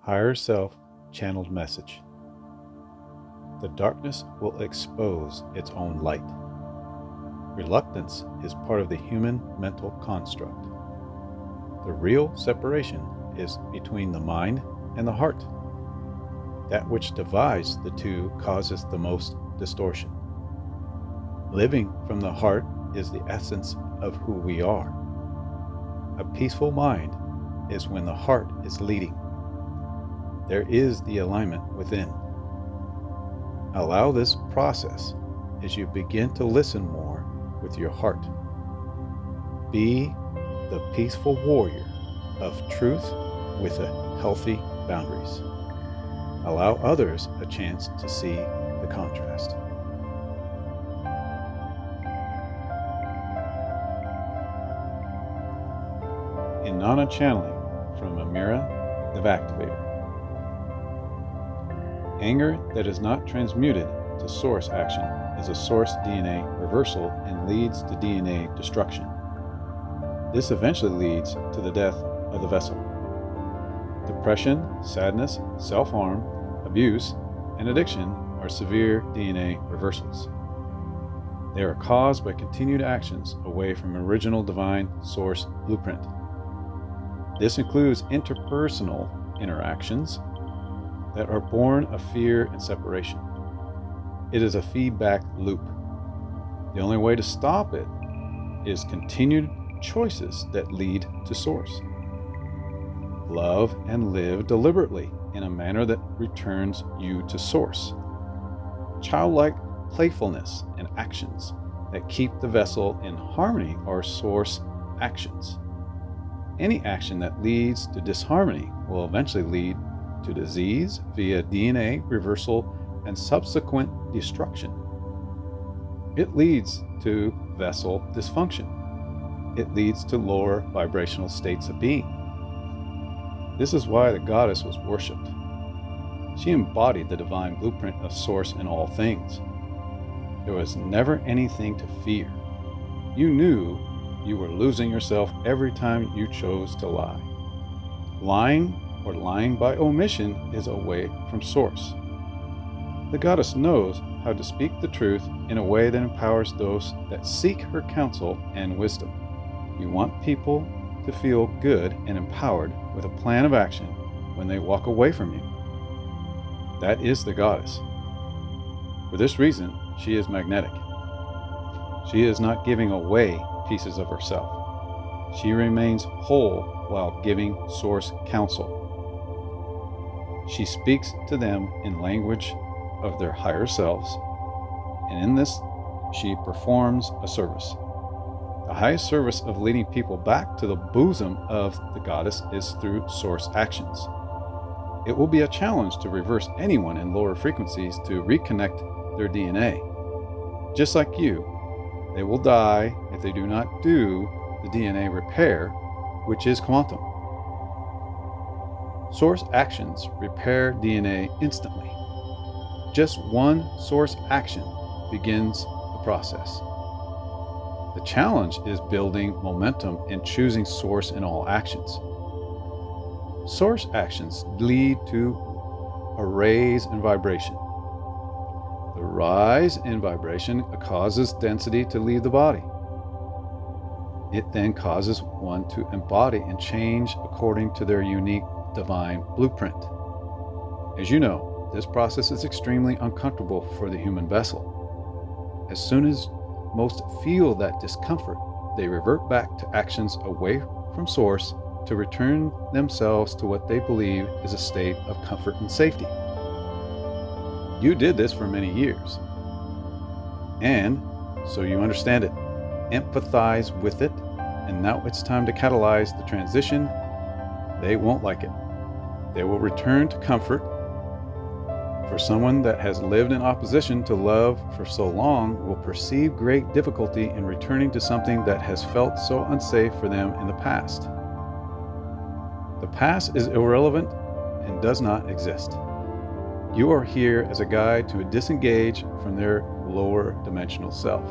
higher self channeled message. The darkness will expose its own light. Reluctance is part of the human mental construct. The real separation is between the mind and the heart. That which divides the two causes the most distortion. Living from the heart is the essence of who we are. A peaceful mind is when the heart is leading. There is the alignment within. Allow this process as you begin to listen more with your heart. Be the peaceful warrior of truth with healthy boundaries. Allow others a chance to see the contrast. Inanna channeling from Amirah the Activator. Anger that is not transmuted to source action is a source DNA reversal and leads to DNA destruction. This eventually leads to the death of the vessel. Depression, sadness, self-harm, abuse, and addiction are severe DNA reversals. They are caused by continued actions away from original divine source blueprint. This includes interpersonal interactions that are born of fear and separation. It is a feedback loop. The only way to stop it is continued choices that lead to source. Love and live deliberately in a manner that returns you to source. Childlike playfulness and actions that keep the vessel in harmony are source actions. Any action that leads to disharmony will eventually lead to disease via DNA reversal and subsequent destruction. It leads to vessel dysfunction. It leads to lower vibrational states of being. This is why the goddess was worshipped. She embodied the divine blueprint of source in all things. There was never anything to fear. You knew you were losing yourself every time you chose to lie. Lying or lying by omission is away from source. The goddess knows how to speak the truth in a way that empowers those that seek her counsel and wisdom. You want people to feel good and empowered with a plan of action when they walk away from you. That is the goddess. For this reason, she is magnetic. She is not giving away pieces of herself. She remains whole while giving source counsel. She speaks to them in language of their higher selves, and in this, she performs a service. The highest service of leading people back to the bosom of the goddess is through source actions. It will be a challenge to reverse anyone in lower frequencies to reconnect their DNA. Just like you, they will die if they do not do the DNA repair, which is quantum. Source actions repair DNA instantly. Just one source action begins the process. The challenge is building momentum and choosing source in all actions. Source actions lead to a raise in vibration. The rise in vibration causes density to leave the body. It then causes one to embody and change according to their unique divine blueprint. As you know, this process is extremely uncomfortable for the human vessel. As soon as most feel that discomfort, they revert back to actions away from source to return themselves to what they believe is a state of comfort and safety. You did this for many years, and so you understand it, empathize with it, and now it's time to catalyze the transition. They won't like it. They will return to comfort. For someone that has lived in opposition to love for so long will perceive great difficulty in returning to something that has felt so unsafe for them in the past. The past is irrelevant and does not exist. You are here as a guide to disengage from their lower dimensional self.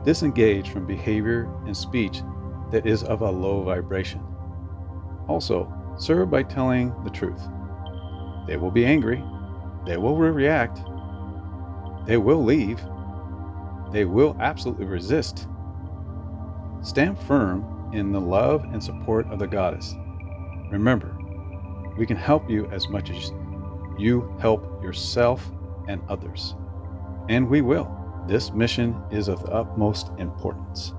Disengage from behavior and speech that is of a low vibration. Also, Serve by telling the truth. They will be angry. They will react. They will leave. They will absolutely resist. Stand firm in the love and support of the goddess. Remember, we can help you as much as you help yourself and others. And we will. This mission is of the utmost importance.